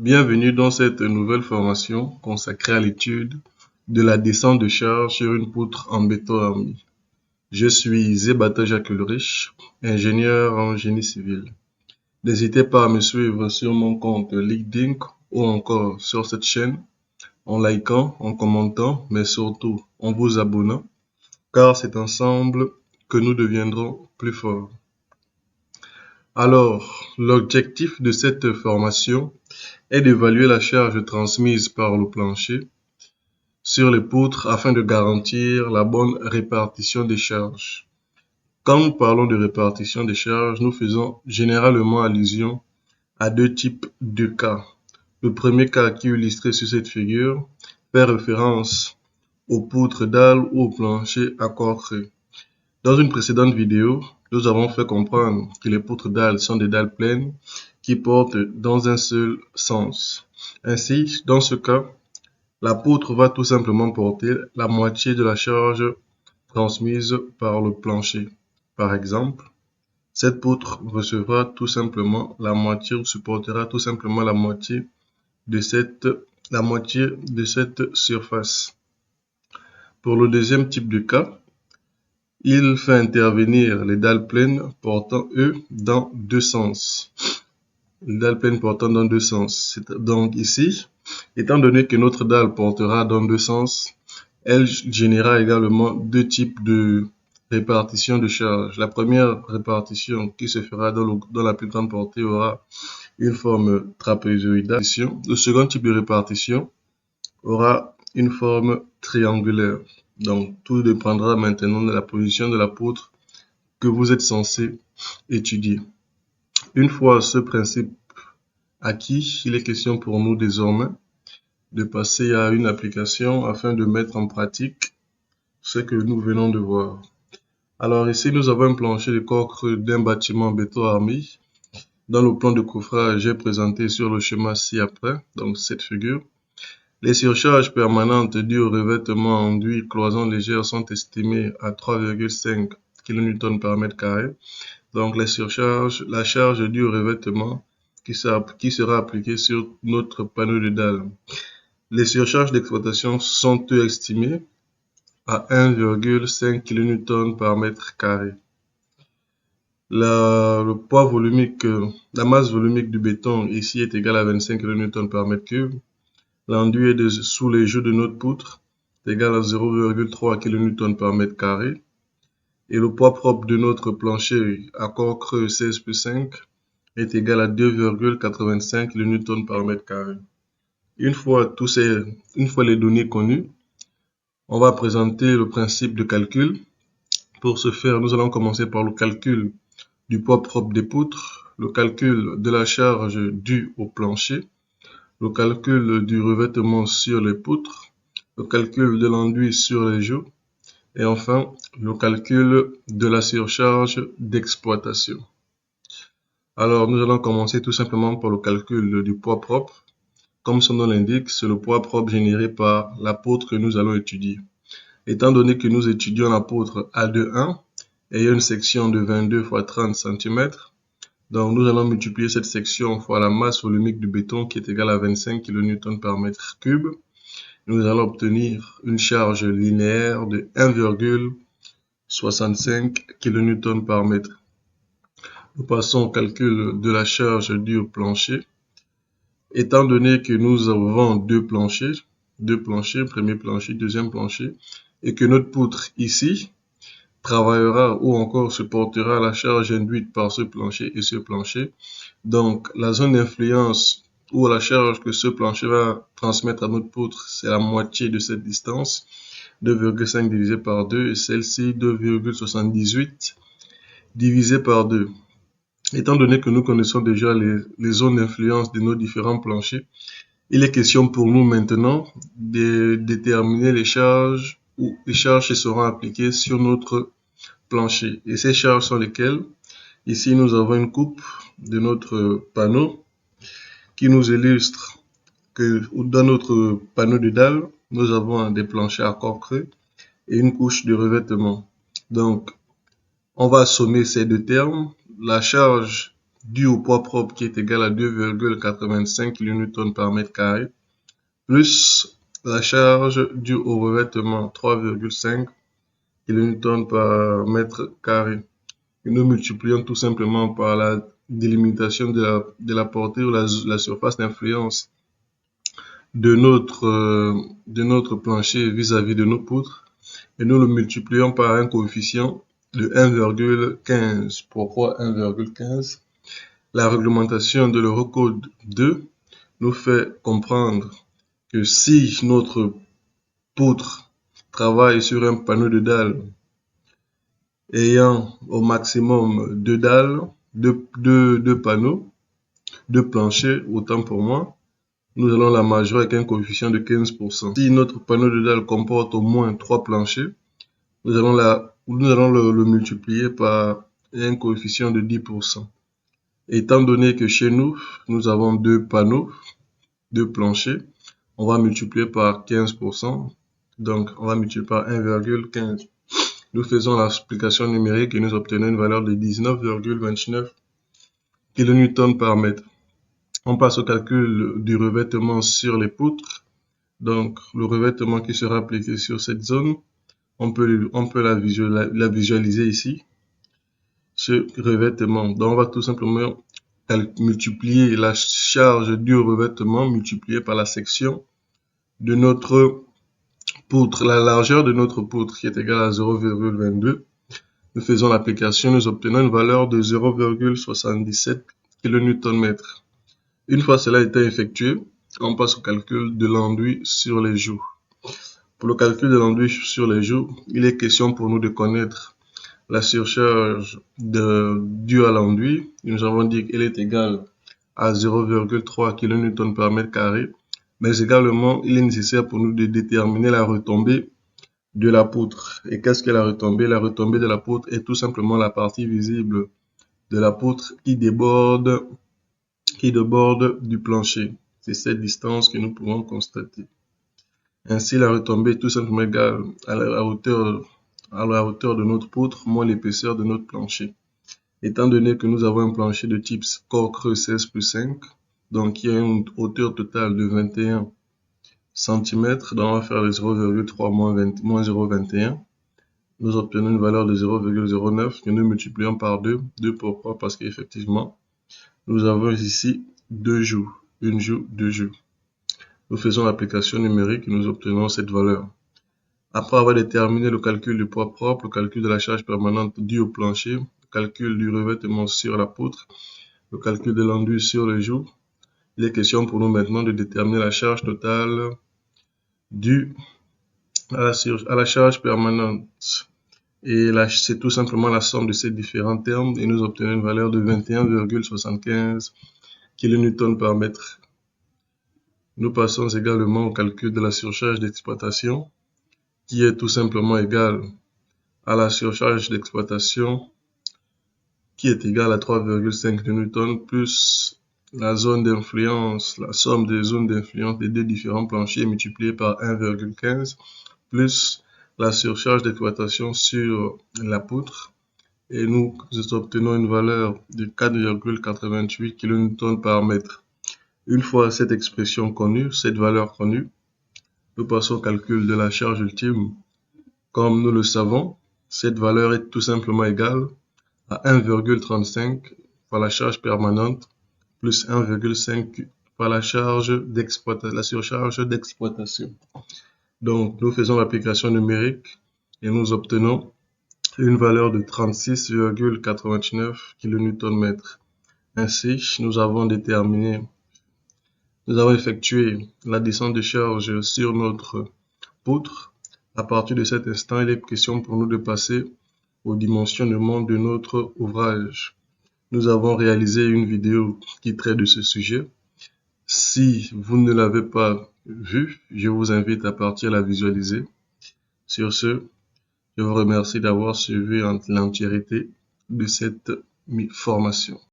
Bienvenue dans cette nouvelle formation consacrée à l'étude de la descente de charge sur une poutre en béton armé. Je suis Zébata Jacques Ulrich, ingénieur en génie civil. N'hésitez pas à me suivre sur mon compte LinkedIn ou encore sur cette chaîne en likant, en commentant, mais surtout en vous abonnant, car c'est ensemble que nous deviendrons plus forts. Alors, l'objectif de cette formation est d'évaluer la charge transmise par le plancher sur les poutres afin de garantir la bonne répartition des charges. Quand nous parlons de répartition des charges, nous faisons généralement allusion à deux types de cas. Le premier cas qui est illustré sur cette figure fait référence aux poutres dalles ou au plancher à corps creux. Dans une précédente vidéo, nous avons fait comprendre que les poutres dalles sont des dalles pleines qui portent dans un seul sens. Ainsi, dans ce cas, la poutre va tout simplement porter la moitié de la charge transmise par le plancher. Par exemple, cette poutre recevra tout simplement la moitié ou supportera tout simplement la moitié de cette surface. Pour le deuxième type de cas, il fait intervenir les dalles pleines portant eux dans deux sens. Les dalles pleines portant dans deux sens. Donc ici, étant donné que notre dalle portera dans deux sens, elle générera également deux types de répartition de charge. La première répartition qui se fera dans la plus grande portée aura une forme trapézoïdale. Le second type de répartition aura une forme triangulaire. Donc, tout dépendra maintenant de la position de la poutre que vous êtes censé étudier. Une fois ce principe acquis, il est question pour nous désormais de passer à une application afin de mettre en pratique ce que nous venons de voir. Alors ici, nous avons un plancher de corps creux d'un bâtiment en béton armé. Dans le plan de coffrage, j'ai présenté sur le schéma ci-après, donc cette figure. Les surcharges permanentes dues au revêtement enduit cloison légère sont estimées à 3,5 kN par mètre carré. Donc la charge due au revêtement qui sera appliquée sur notre panneau de dalle. Les surcharges d'exploitation sont estimées à 1,5 kN par mètre carré. La masse volumique du béton ici est égale à 25 kN par mètre cube. L'enduit sous les joues de notre poutre est égal à 0,3 kN par mètre carré. Et le poids propre de notre plancher à corps creux 16+5 est égal à 2,85 kN par mètre carré. Une fois les données connues, on va présenter le principe de calcul. Pour ce faire, nous allons commencer par le calcul du poids propre des poutres, le calcul de la charge due au plancher, le calcul du revêtement sur les poutres, le calcul de l'enduit sur les joues et enfin le calcul de la surcharge d'exploitation. Alors nous allons commencer tout simplement par le calcul du poids propre. Comme son nom l'indique, c'est le poids propre généré par la poutre que nous allons étudier. Étant donné que nous étudions la poutre A21 ayant une section de 22 x 30 cm, donc nous allons multiplier cette section fois la masse volumique du béton qui est égale à 25 kN par mètre cube. Nous allons obtenir une charge linéaire de 1,65 kN par mètre. Nous passons au calcul de la charge due au plancher. Étant donné que nous avons deux planchers, premier plancher, deuxième plancher, et que notre poutre ici travaillera ou encore supportera la charge induite par ce plancher et ce plancher. Donc, la zone d'influence ou la charge que ce plancher va transmettre à notre poutre, c'est la moitié de cette distance, 2,5 divisé par 2, et celle-ci 2,78 divisé par 2. Étant donné que nous connaissons déjà les zones d'influence de nos différents planchers, il est question pour nous maintenant de déterminer les charges ou les charges qui seront appliquées sur notre plancher. Et ces charges sont lesquelles? Ici, nous avons une coupe de notre panneau qui nous illustre que dans notre panneau de dalle, nous avons des planchers à corps creux et une couche de revêtement. Donc, on va assommer ces deux termes. La charge due au poids propre qui est égal à 2,85 kN par mètre carré, plus la charge due au revêtement 3,5 kN par mètre carré. Et nous multiplions tout simplement par la délimitation de la portée ou la surface d'influence de notre plancher vis-à-vis de nos poutres. Et nous le multiplions par un coefficient de 1,15. Pourquoi 1,15? La réglementation de l'Eurocode 2 nous fait comprendre que si notre poutre travaille sur un panneau de dalles ayant au maximum deux dalles, deux panneaux, deux planchers, autant pour moi, nous allons la majorer avec un coefficient de 15%. Si notre panneau de dalle comporte au moins 3 planchers, nous allons le multiplier par un coefficient de 10%. Étant donné que chez nous, nous avons deux panneaux, deux planchers, on va multiplier par 15%. Donc, on va multiplier par 1,15. Nous faisons l'application numérique et nous obtenons une valeur de 19,29 kN par mètre. On passe au calcul du revêtement sur les poutres. Donc, le revêtement qui sera appliqué sur cette zone, on peut la visualiser ici. Ce revêtement. Donc, on va tout simplement multiplier la charge du revêtement multipliée par la section de notre poutre, la largeur de notre poutre qui est égale à 0,22. Nous faisons l'application, nous obtenons une valeur de 0,77 kN/m. Une fois cela été effectué, on passe au calcul de l'enduit sur les joues. Pour le calcul de l'enduit sur les joues, il est question pour nous de connaître la surcharge due à l'enduit. Nous avons dit qu'elle est égale à 0,3 kN par mètre carré. Mais également, il est nécessaire pour nous de déterminer la retombée de la poutre. Et qu'est-ce que la retombée? La retombée de la poutre est tout simplement la partie visible de la poutre qui déborde du plancher. C'est cette distance que nous pouvons constater. Ainsi, la retombée est tout simplement égale à la hauteur de notre poutre moins l'épaisseur de notre plancher. Étant donné que nous avons un plancher de type corps creux 16+5, donc il y a une hauteur totale de 21 cm, donc on va faire le 0,3 moins 0,21. Nous obtenons une valeur de 0,09 que nous multiplions par 2. 2 pourquoi? Parce qu'effectivement, nous avons ici deux joues. Une joue, deux joues. Nous faisons l'application numérique et nous obtenons cette valeur. Après avoir déterminé le calcul du poids propre, le calcul de la charge permanente due au plancher, le calcul du revêtement sur la poutre, le calcul de l'enduit sur les joues, il est question pour nous maintenant de déterminer la charge totale due à la charge permanente. Et là, c'est tout simplement la somme de ces différents termes et nous obtenons une valeur de 21,75 kN par mètre. Nous passons également au calcul de la surcharge d'exploitation qui est tout simplement égale à la surcharge d'exploitation qui est égale à 3,5 kN plus la zone d'influence, la somme des zones d'influence des deux différents planchers multiplié par 1,15 plus la surcharge d'exploitation sur la poutre et nous obtenons une valeur de 4,88 kN par mètre. Une fois cette expression connue, cette valeur connue, nous passons au calcul de la charge ultime. Comme nous le savons, cette valeur est tout simplement égale à 1,35 par la charge permanente plus 1,5 par la charge d'exploitation, la surcharge d'exploitation. Donc, nous faisons l'application numérique et nous obtenons une valeur de 36,89 kN/m. Ainsi, nous avons effectué la descente de charge sur notre poutre. À partir de cet instant, il est question pour nous de passer au dimensionnement de notre ouvrage. Nous avons réalisé une vidéo qui traite de ce sujet. Si vous ne l'avez pas vue, je vous invite à partir la visualiser. Sur ce, je vous remercie d'avoir suivi l'entièreté de cette formation.